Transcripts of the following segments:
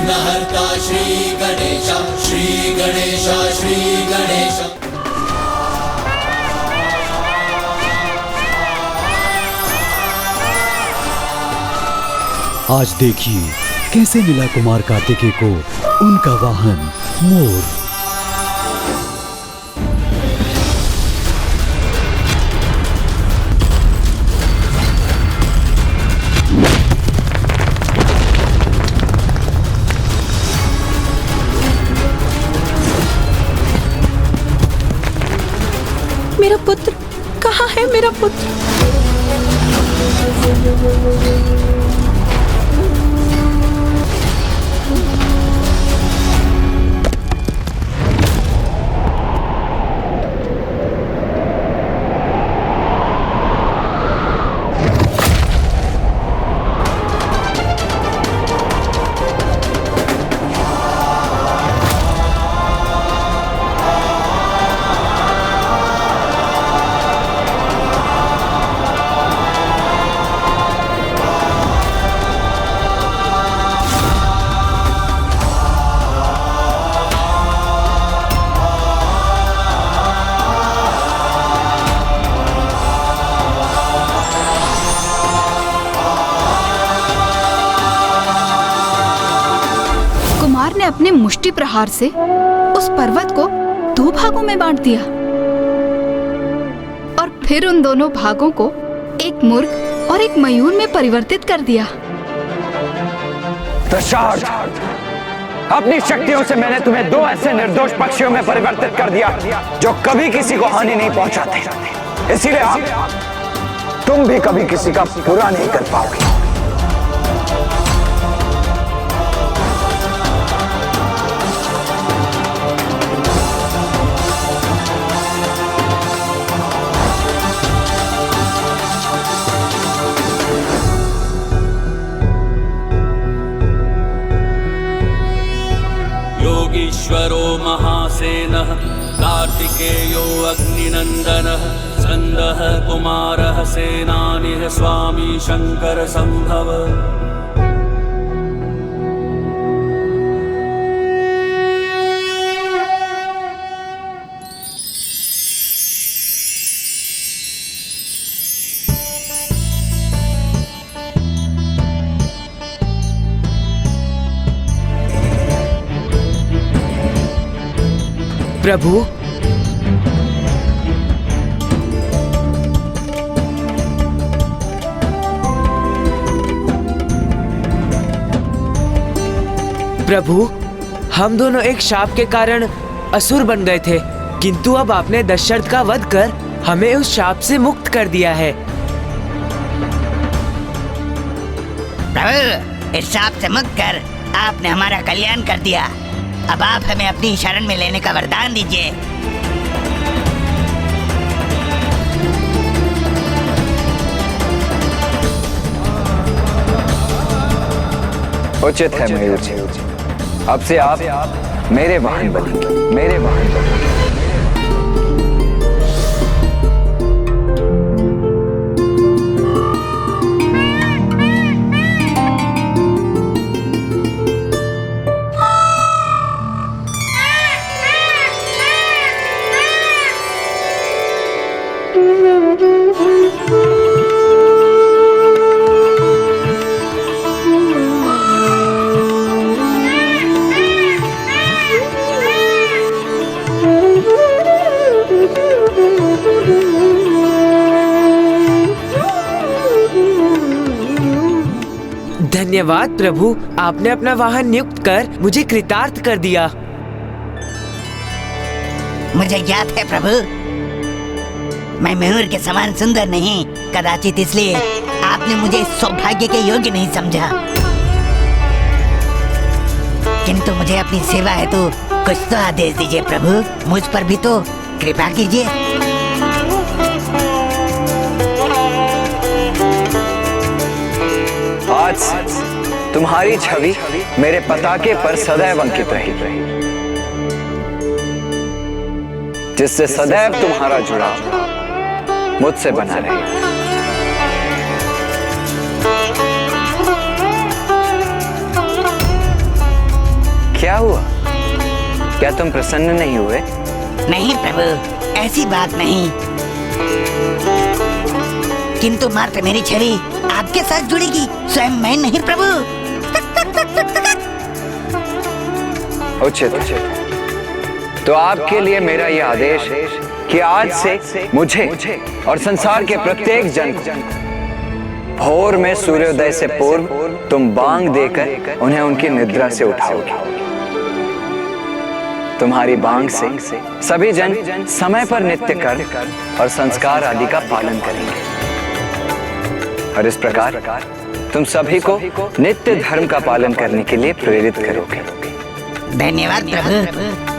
विघ्नहर्ता श्री गणेश, श्री गणेश, श्री गणेश। आज देखिए कैसे मिला कुमार कार्तिकेय को उनका वाहन मोर। मेरा पुत्र कहाँ है? मेरा पुत्र ने अपने मुष्टि प्रहार से उस पर्वत को 2 भागों में बांट दिया और फिर उन दोनों भागों को एक मुर्ग और एक मयूर में परिवर्तित कर दिया। दशार्थ, अपनी शक्तियों से मैंने तुम्हें 2 ऐसे निर्दोष पक्षियों में परिवर्तित कर दिया जो कभी किसी को हानि नहीं पहुंचाते। इसीलिए तुम भी कभी किसी का बुरा नहीं कर पाओगे। योगीश्वरो महासेनः कार्तिकेयो अग्निनन्दनः स्कन्दः कुमारः सेनानिः स्वामी शंकर संभव। प्रभु, प्रभु, हम दोनों एक शाप के कारण असुर बन गए थे, किंतु अब आपने दशरथ का वध कर हमें उस शाप से मुक्त कर दिया है। प्रभु, इस शाप से मुक्त कर आपने हमारा कल्याण कर दिया। अब आप हमें अपनी शरण में लेने का वरदान दीजिए। उचित है मयूर जी, अब से आप मेरे वाहन बनेंगे, मेरे वाहन बनेंगे। धन्यवाद प्रभु, आपने अपना वाहन नियुक्त कर मुझे कृतार्थ कर दिया। मुझे याद है प्रभु, मैं मयूर के समान सुंदर नहीं, कदाचित इसलिए आपने मुझे सौभाग्य के योग्य नहीं समझा। किंतु मुझे अपनी सेवा है तो कुछ तो आदेश दीजिए प्रभु, मुझ पर भी तो कृपा कीजिए। आज तुम्हारी छवि मेरे पताके पर सदैव अंकित रही, जिससे सदैव तुम्हारा जुड़ाव मुझसे बना रहे। क्या हुआ? क्या तुम प्रसन्न नहीं हुए? नहीं प्रभु, ऐसी बात नहीं, किंतु मात्र मेरी छड़ी आपके साथ जुड़ेगी, स्वयं मैं नहीं प्रभु। उचित। तो आपके लिए मेरा यह आदेश है कि आज से मुझे और संसार के प्रत्येक जन को भोर में सूर्योदय से पूर्व तुम बांग देकर उन्हें उनकी निद्रा से उठाओगे। तुम्हारी बांग से सभी जन समय पर नित्य कर्म और संस्कार आदि का पालन करेंगे और इस प्रकार तुम सभी को नित्य धर्म का पालन करने के लिए प्रेरित करोगे। धन्यवाद प्रभु।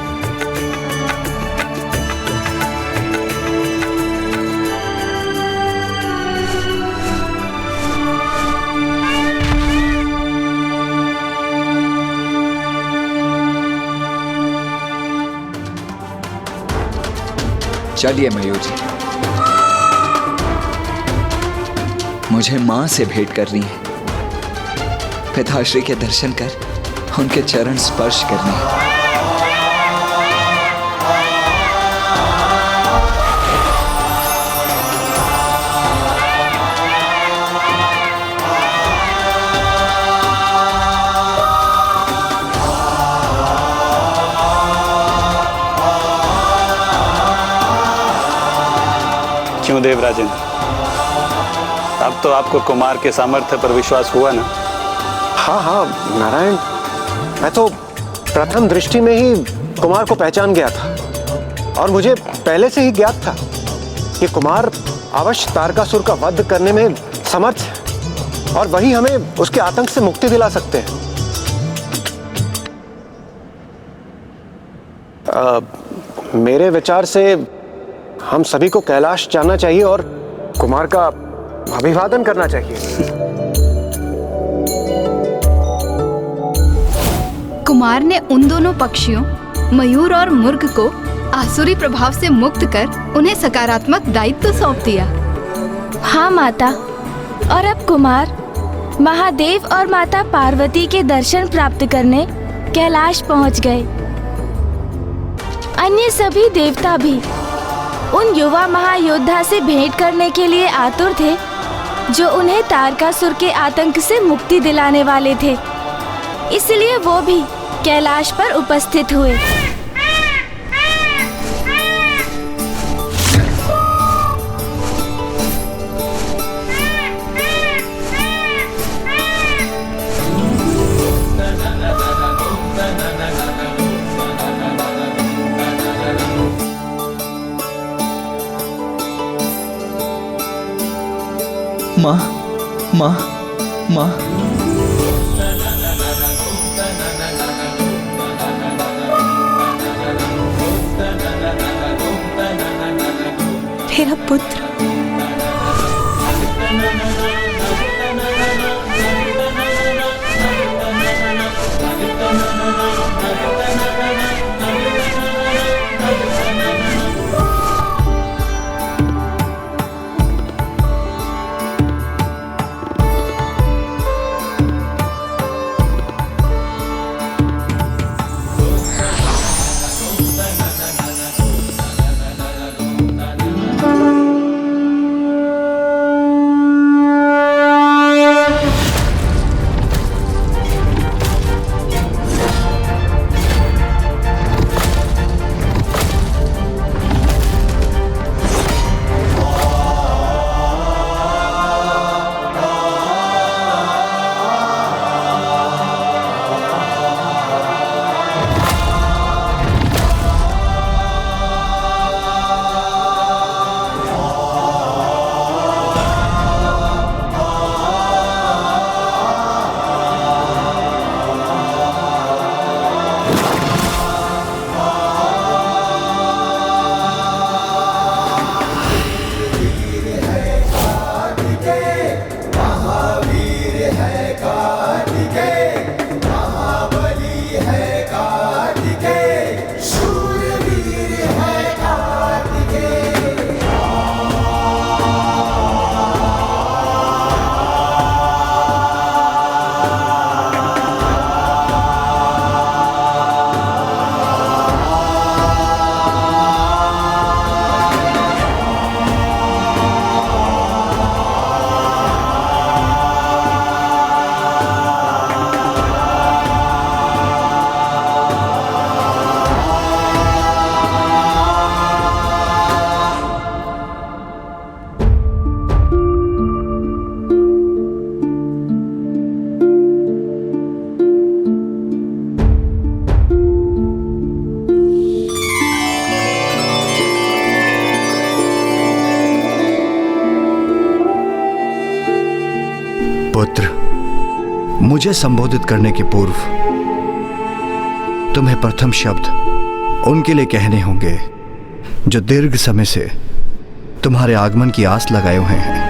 चलिए मयूर जी, मुझे माँ से भेंट करनी है, पिताश्री के दर्शन कर उनके चरण स्पर्श करने हैं। क्यों देवराजन, अब तो आपको कुमार के सामर्थ्य पर विश्वास हुआ ना? हाँ हाँ नारायण, मैं तो प्रथम दृष्टि में ही कुमार को पहचान गया था और मुझे पहले से ही ज्ञात था कि कुमार अवश्य तारकासुर का वध करने में समर्थ है और वही हमें उसके आतंक से मुक्ति दिला सकते हैं। मेरे विचार से हम सभी को कैलाश जाना चाहिए और कुमार का अभिवादन करना चाहिए। कुमार ने उन दोनों पक्षियों मयूर और मुर्ग को आसुरी प्रभाव से मुक्त कर उन्हें सकारात्मक दायित्व सौंप दिया। हाँ माता, और अब कुमार महादेव और माता पार्वती के दर्शन प्राप्त करने कैलाश पहुंच गए। अन्य सभी देवता भी उन युवा महायोद्धा से भेंट करने के लिए आतुर थे जो उन्हें तारकासुर के आतंक से मुक्ति दिलाने वाले थे, इसलिए वो भी कैलाश पर उपस्थित हुए। माँ माँ माँ, मेरा पुत्र। मुझे संबोधित करने के पूर्व तुम्हें प्रथम शब्द उनके लिए कहने होंगे जो दीर्घ समय से तुम्हारे आगमन की आस लगाए हुए हैं।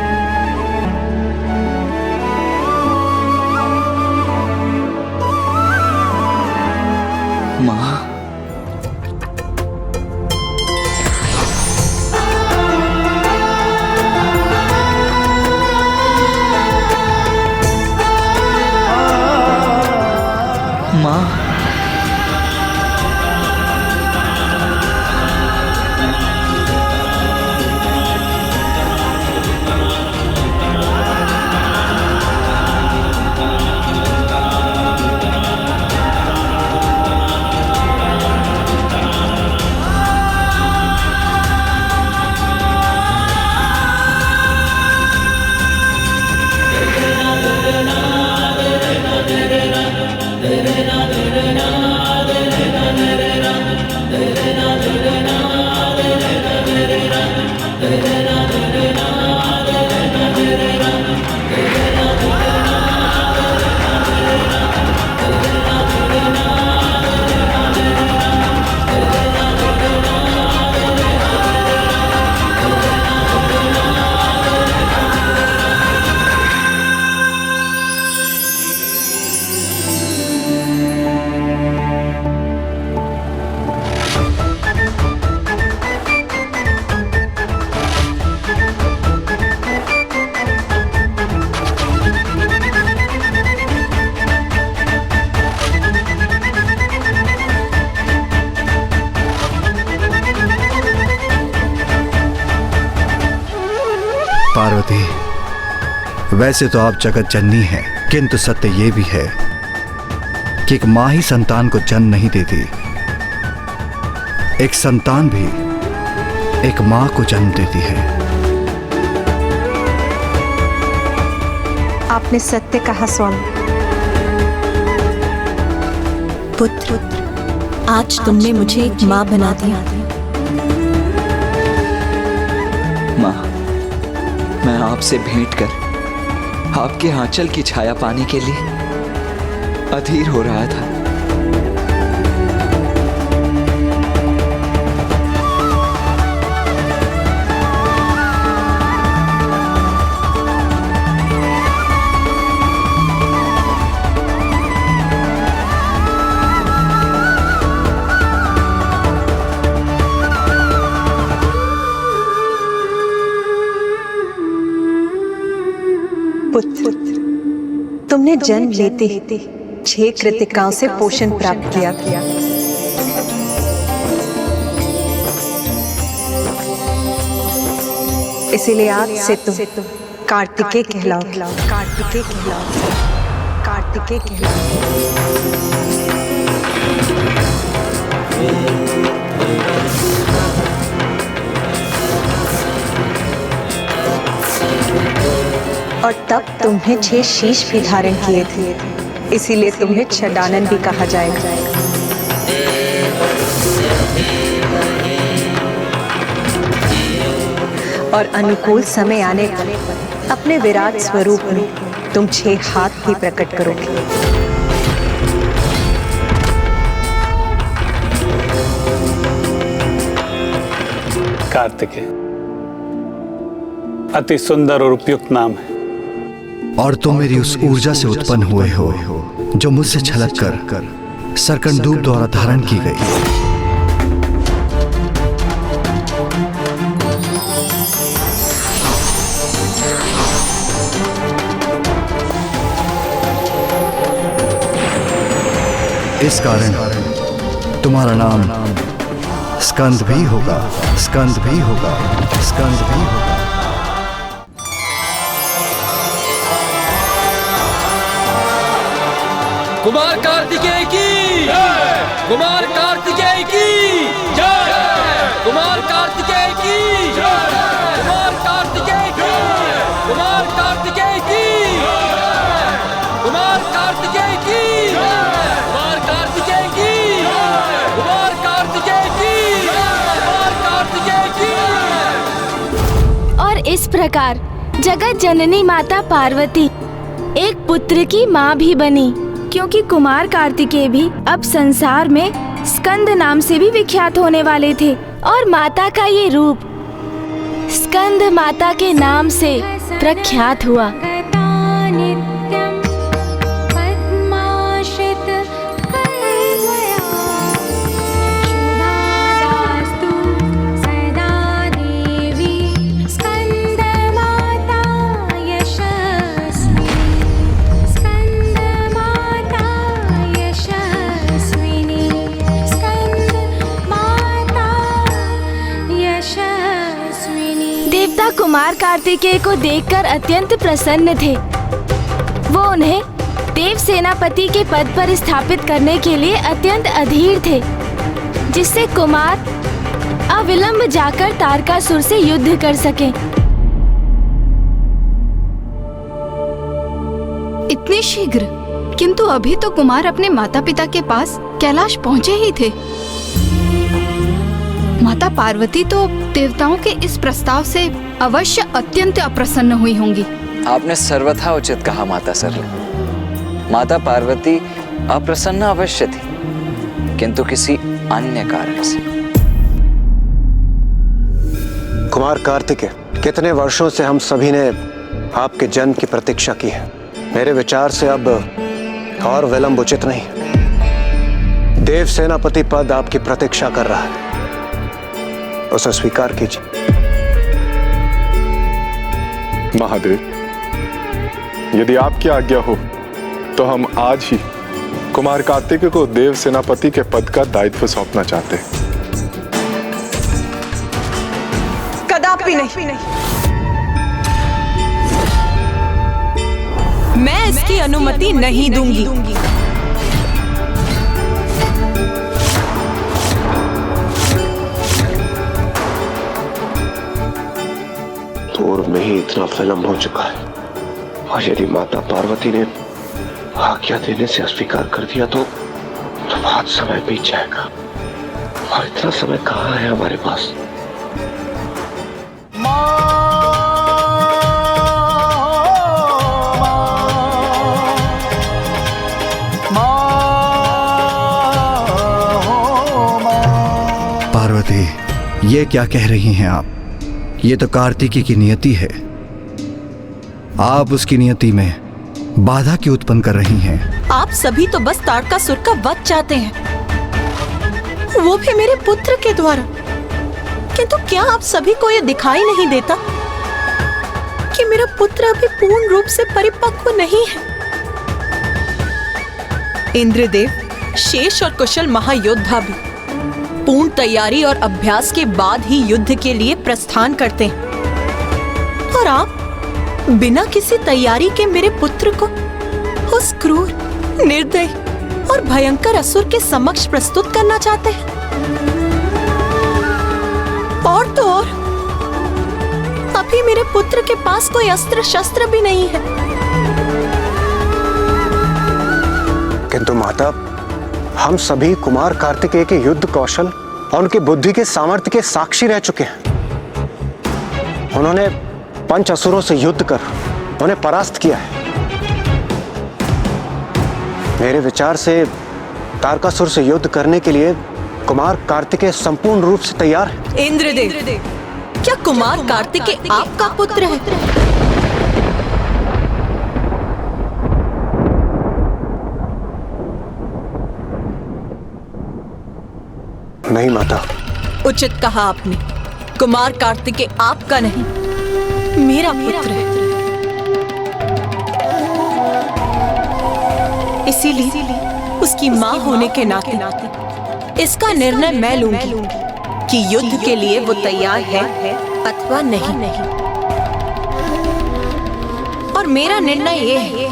माँ, माँ, पार्वती, वैसे तो आप जगत जननी हैं, किंतु सत्य ये भी है कि एक मां ही संतान को जन्म नहीं देती, एक संतान भी एक मां को जन्म देती है। आपने सत्य कहा स्वामी। पुत्र, आज तुमने मुझे एक मां बना दिया। माँ, मैं आपसे भेंट कर आपके आंचल की छाया पाने के लिए अधीर हो रहा था। पुत्र, तुमने जन्म लेते 6 कृतिकाओं से पोषण प्राप्त किया। इसीलिए आज से तुम कार्तिकेय कहलाओ। कार्तिकेय कहलाओ। कार्तिकेय कहलाओ। और तब तुम्हें 6 शीश भी धारण किए थे, इसीलिए तुम्हें छदानन भी कहा जाएगा। और अनुकूल समय आने पर अपने विराट स्वरूप में तुम 6 हाथ भी प्रकट करोगे। कार्तिकेय अति सुंदर और उपयुक्त नाम है। और तुम मेरी उस ऊर्जा से उत्पन्न हुए हो जो मुझसे छलक कर सरकंडूब द्वारा धारण की गई। इस कारण तुम्हारा नाम स्कंद भी होगा, स्कंद भी होगा, स्कंद भी होगा। कुमार कार्तिकेय की जय, कुमार कार्तिकेय की जय, कुमार कार्तिकेय की जय, कुमार कार्तिकेय की जय, कुमार कार्तिकेय की जय, कुमार कार्तिकेय की जय, कुमार कार्तिकेय की जय, कुमार कार्तिकेय की जय, कुमार कार्तिकेय की जय। और इस प्रकार जगत जननी माता पार्वती एक पुत्र की माँ भी बनी, क्योंकि कुमार कार्तिकेय भी अब संसार में स्कंद नाम से भी विख्यात होने वाले थे। और माता का ये रूप स्कंद माता के नाम से प्रख्यात हुआ। देवता कुमार कार्तिकेय को देखकर अत्यंत प्रसन्न थे। वो उन्हें देव सेनापति के पद पर स्थापित करने के लिए अत्यंत अधीर थे, जिससे कुमार अविलंब जाकर तारकासुर से युद्ध कर सके। इतनी शीघ्र? किंतु अभी तो कुमार अपने माता पिता के पास कैलाश पहुँचे ही थे। माता पार्वती तो देवताओं के इस प्रस्ताव से अवश्य अत्यंत अप्रसन्न हुई होंगी। आपने सर्वथा उचित कहा माता सरला। माता पार्वती अप्रसन्न अवश्य थी, किंतु किसी अन्य कारण से। कुमार कार्तिकेय, कितने वर्षों से हम सभी ने आपके जन्म की प्रतीक्षा की है। मेरे विचार से अब और विलंब उचित नहीं। देव सेनापति पद आपकी प्रतीक्षा कर रहा है, उसे स्वीकार कीजिए। महादेव, यदि आपकी आज्ञा हो तो हम आज ही कुमार कार्तिकेय को देव सेनापति के पद का दायित्व सौंपना चाहते हैं। कदापि नहीं। मैं इसकी अनुमति नहीं दूंगी। पूर्व में ही इतना विलंब हो चुका है, और यदि माता पार्वती ने आज्ञा देने से अस्वीकार कर दिया तो बहुत समय बीत जाएगा, और इतना समय कहाँ है हमारे पास। पार्वती, ये क्या कह रही हैं आप? ये तो कार्तिकी की नियति है। आप उसकी नियति में बाधा क्यों उत्पन्न कर रही हैं? आप सभी तो बस तारकासुर का वध चाहते हैं, वो भी मेरे पुत्र के द्वारा। किंतु क्या आप सभी को ये दिखाई नहीं देता कि मेरा पुत्र अभी पूर्ण रूप से परिपक्व नहीं है? इंद्रदेव, शेष और कुशल महायोद्धा भी पूर्ण तैयारी और अभ्यास के बाद ही युद्ध के लिए प्रस्थान करते हैं, और आप बिना किसी तैयारी के मेरे पुत्र को उस क्रूर, निर्दयी और भयंकर असुर के समक्ष प्रस्तुत करना चाहते हैं। और तो और, अभी मेरे पुत्र के पास कोई अस्त्र शस्त्र भी नहीं है। किंतु माता, हम सभी कुमार कार्तिकेय के युद्ध कौशल और उनकी बुद्धि के सामर्थ्य के साक्षी रह चुके हैं। उन्होंने पंच असुरों से युद्ध कर उन्हें परास्त किया है। मेरे विचार से तारकासुर से युद्ध करने के लिए कुमार कार्तिकेय संपूर्ण रूप से तैयार है। इंद्रदेव, क्या कुमार कार्तिकेय आपका पुत्र है? नहीं माता। उचित कहा आपने। कुमार कार्तिकेय आपका नहीं, मेरा पुत्र है। इसीलिए उसकी माँ होने के नाते इसका निर्णय मैं लूंगी कि युद्ध के लिए वो तैयार है अथवा नहीं। और मेरा निर्णय ये है,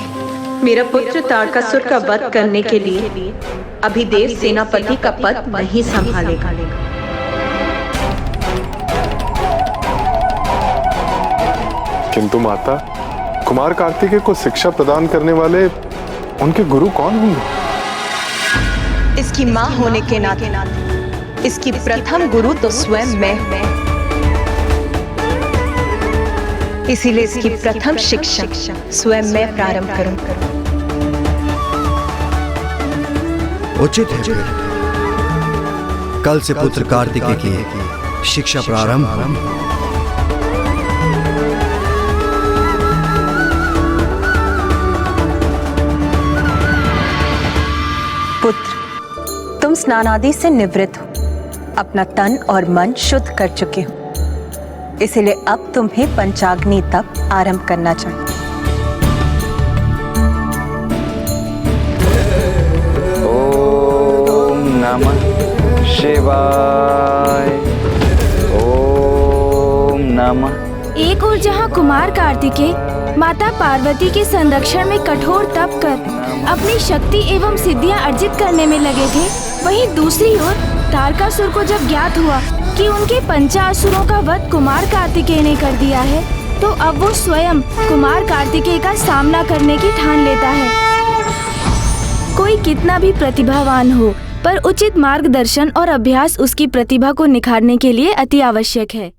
मेरा पुत्र तारकासुर का वध करने के लिए अभी देव सेनापति का पद नहीं संभालेगा। किंतु माता, कुमार कार्तिकेय को शिक्षा प्रदान करने वाले उनके गुरु कौन होंगे? इसकी माँ होने के नाते इसकी प्रथम गुरु तो स्वयं मैं। इसीलिए इसकी प्रथम शिक्षा स्वयं मैं प्रारंभ करूं। उचित है फिर कल से पुत्र कार्तिकेय की शिक्षा प्रारंभ होगी। पुत्र, तुम स्नान आदि से निवृत्त हो, अपना तन और मन शुद्ध कर चुके हो, इसलिए अब तुम्हें पंचाग्नि तप आरंभ करना चाहिए। ओम नमः शिवाय। ओम नमः। एक ओर जहाँ कुमार कार्तिकेय माता पार्वती के संरक्षण में कठोर तप कर अपनी शक्ति एवं सिद्धियां अर्जित करने में लगे थे, वहीं दूसरी ओर तारकासुर को जब ज्ञात हुआ कि उनके पंचासुरों का वध कुमार कार्तिकेय ने कर दिया है, तो अब वो स्वयं कुमार कार्तिकेय का सामना करने की ठान लेता है। कोई कितना भी प्रतिभावान हो, पर उचित मार्गदर्शन और अभ्यास उसकी प्रतिभा को निखारने के लिए अति आवश्यक है।